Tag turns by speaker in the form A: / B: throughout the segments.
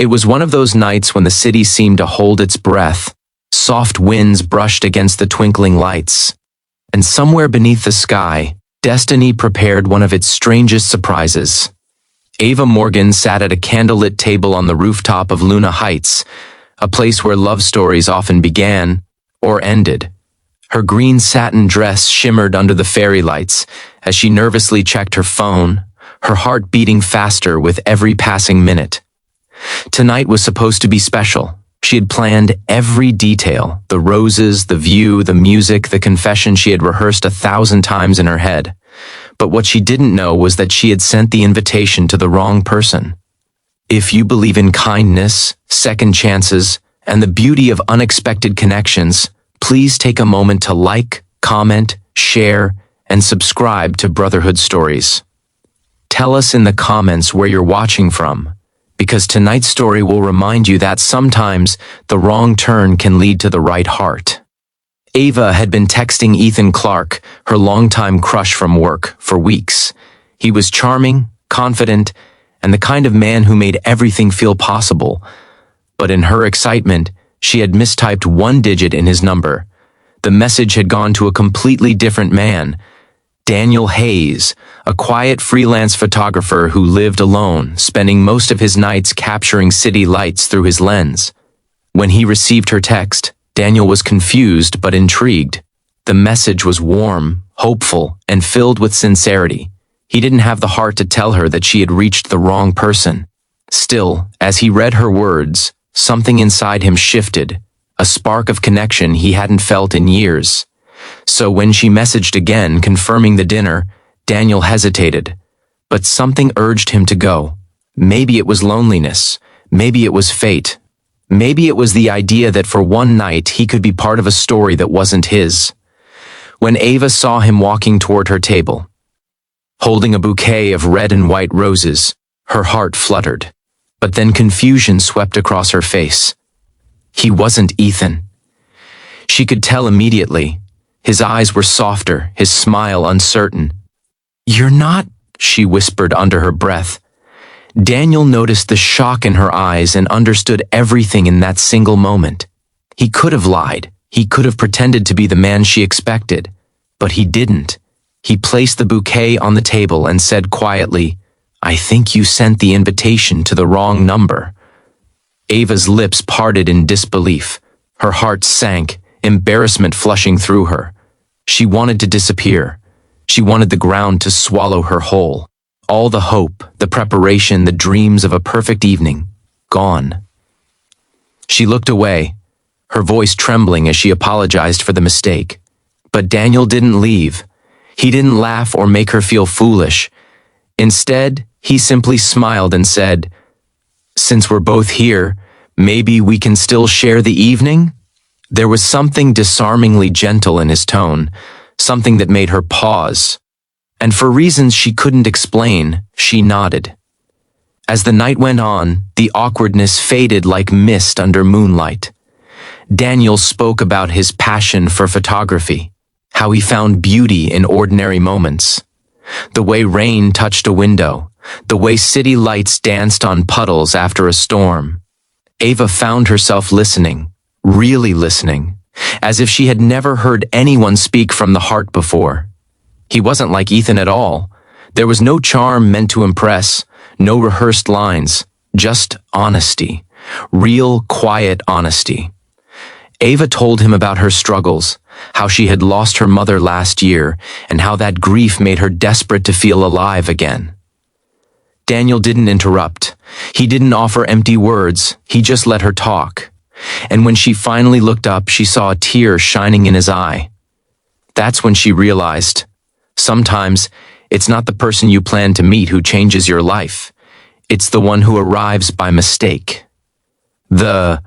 A: It was one of those nights when the city seemed to hold its breath. Soft winds brushed against the twinkling lights. And somewhere beneath the sky, destiny prepared one of its strangest surprises. Ava Morgan sat at a candlelit table on the rooftop of Luna Heights, a place where love stories often began or ended. Her green satin dress shimmered under the fairy lights as she nervously checked her phone, her heart beating faster with every passing minute. Tonight was supposed to be special. She had planned every detail, the roses, the view, the music, the confession she had rehearsed 1,000 times in her head. But what she didn't know was that she had sent the invitation to the wrong person. If you believe in kindness, second chances, and the beauty of unexpected connections, please take a moment to like, comment, share, and subscribe to Brotherhood Stories. Tell us in the comments where you're watching from, because tonight's story will remind you that sometimes the wrong turn can lead to the right heart. Ava had been texting Ethan Clark, her longtime crush from work, for weeks. He was charming, confident, and the kind of man who made everything feel possible. But in her excitement, she had mistyped one digit in his number. The message had gone to a completely different man, Daniel Hayes, a quiet freelance photographer who lived alone, spending most of his nights capturing city lights through his lens. When he received her text, Daniel was confused but intrigued. The message was warm, hopeful, and filled with sincerity. He didn't have the heart to tell her that she had reached the wrong person. Still, as he read her words, something inside him shifted, a spark of connection he hadn't felt in years. So when she messaged again, confirming the dinner, Daniel hesitated. But something urged him to go. Maybe it was loneliness. Maybe it was fate. Maybe it was the idea that for one night he could be part of a story that wasn't his. When Ava saw him walking toward her table, holding a bouquet of red and white roses, her heart fluttered. But then confusion swept across her face. He wasn't Ethan. She could tell immediately. His eyes were softer, his smile uncertain. "You're not," she whispered under her breath. Daniel noticed the shock in her eyes and understood everything in that single moment. He could have lied. He could have pretended to be the man she expected. But he didn't. He placed the bouquet on the table and said quietly, "I think you sent the invitation to the wrong number." Ava's lips parted in disbelief. Her heart sank, embarrassment flushing through her. She wanted to disappear. She wanted the ground to swallow her whole. All the hope, the preparation, the dreams of a perfect evening, gone. She looked away, her voice trembling as she apologized for the mistake. But Daniel didn't leave. He didn't laugh or make her feel foolish. Instead, he simply smiled and said, "Since we're both here, maybe we can still share the evening?" There was something disarmingly gentle in his tone, something that made her pause. And for reasons she couldn't explain, she nodded. As the night went on, the awkwardness faded like mist under moonlight. Daniel spoke about his passion for photography, how he found beauty in ordinary moments. The way rain touched a window, the way city lights danced on puddles after a storm. Ava found herself listening, really listening, as if she had never heard anyone speak from the heart before. He wasn't like Ethan at all. There was no charm meant to impress, no rehearsed lines, just honesty, real, quiet honesty. Ava told him about her struggles, how she had lost her mother last year, and how that grief made her desperate to feel alive again. Daniel didn't interrupt. He didn't offer empty words. He just let her talk. And when she finally looked up, she saw a tear shining in his eye. That's when she realized, sometimes it's not the person you plan to meet who changes your life. It's the one who arrives by mistake. The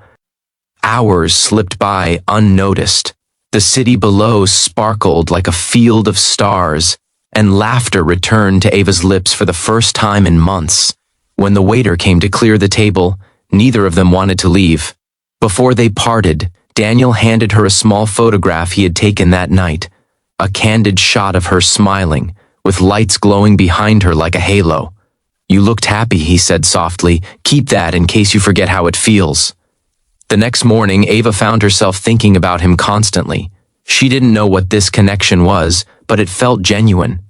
A: hours slipped by unnoticed. The city below sparkled like a field of stars, and laughter returned to Ava's lips for the first time in months. When the waiter came to clear the table, neither of them wanted to leave. Before they parted, Daniel handed her a small photograph he had taken that night, a candid shot of her smiling, with lights glowing behind her like a halo. You looked happy, he said softly. Keep that in case you forget how it feels. The next morning, Ava found herself thinking about him constantly. She didn't know what this connection was, but it felt genuine.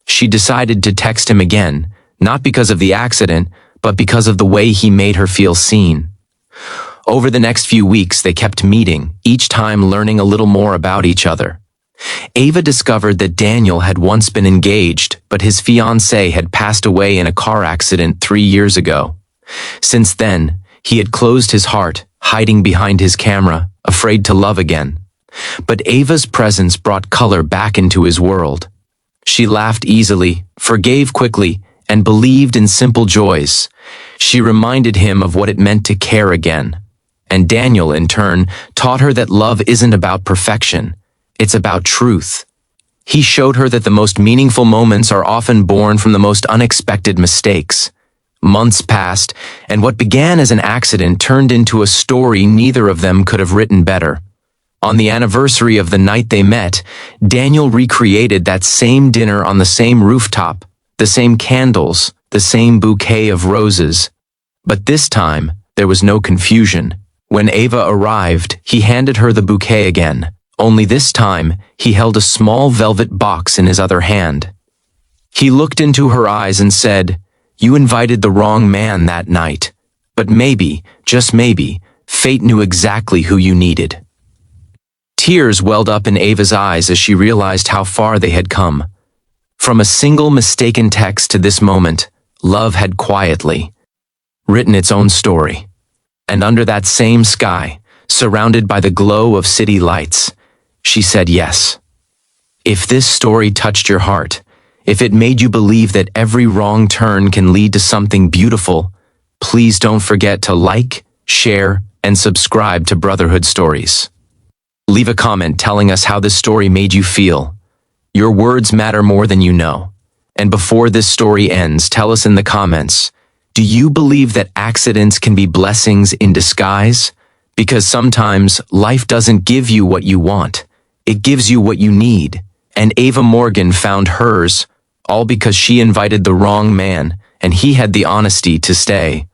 A: She decided to text him again, not because of the accident, but because of the way he made her feel seen. Over the next few weeks, they kept meeting, each time learning a little more about each other. Ava discovered that Daniel had once been engaged, but his fiancée had passed away in a car accident 3 years ago. Since then, he had closed his heart, hiding behind his camera, afraid to love again. But Ava's presence brought color back into his world. She laughed easily, forgave quickly, and believed in simple joys. She reminded him of what it meant to care again. And Daniel, in turn, taught her that love isn't about perfection. It's about truth. He showed her that the most meaningful moments are often born from the most unexpected mistakes. Months passed, and what began as an accident turned into a story neither of them could have written better. On the anniversary of the night they met, Daniel recreated that same dinner on the same rooftop, the same candles, the same bouquet of roses. But this time, there was no confusion. When Ava arrived, he handed her the bouquet again. Only this time, he held a small velvet box in his other hand. He looked into her eyes and said, "You invited the wrong man that night. But maybe, just maybe, fate knew exactly who you needed." Tears welled up in Ava's eyes as she realized how far they had come. From a single mistaken text to this moment, love had quietly written its own story. And under that same sky, surrounded by the glow of city lights, she said yes. If this story touched your heart, if it made you believe that every wrong turn can lead to something beautiful, please don't forget to like, share, and subscribe to Brotherhood Stories. Leave a comment telling us how this story made you feel. Your words matter more than you know. And before this story ends, tell us in the comments, do you believe that accidents can be blessings in disguise? Because sometimes life doesn't give you what you want. It gives you what you need. And Ava Morgan found hers, all because she invited the wrong man, and he had the honesty to stay.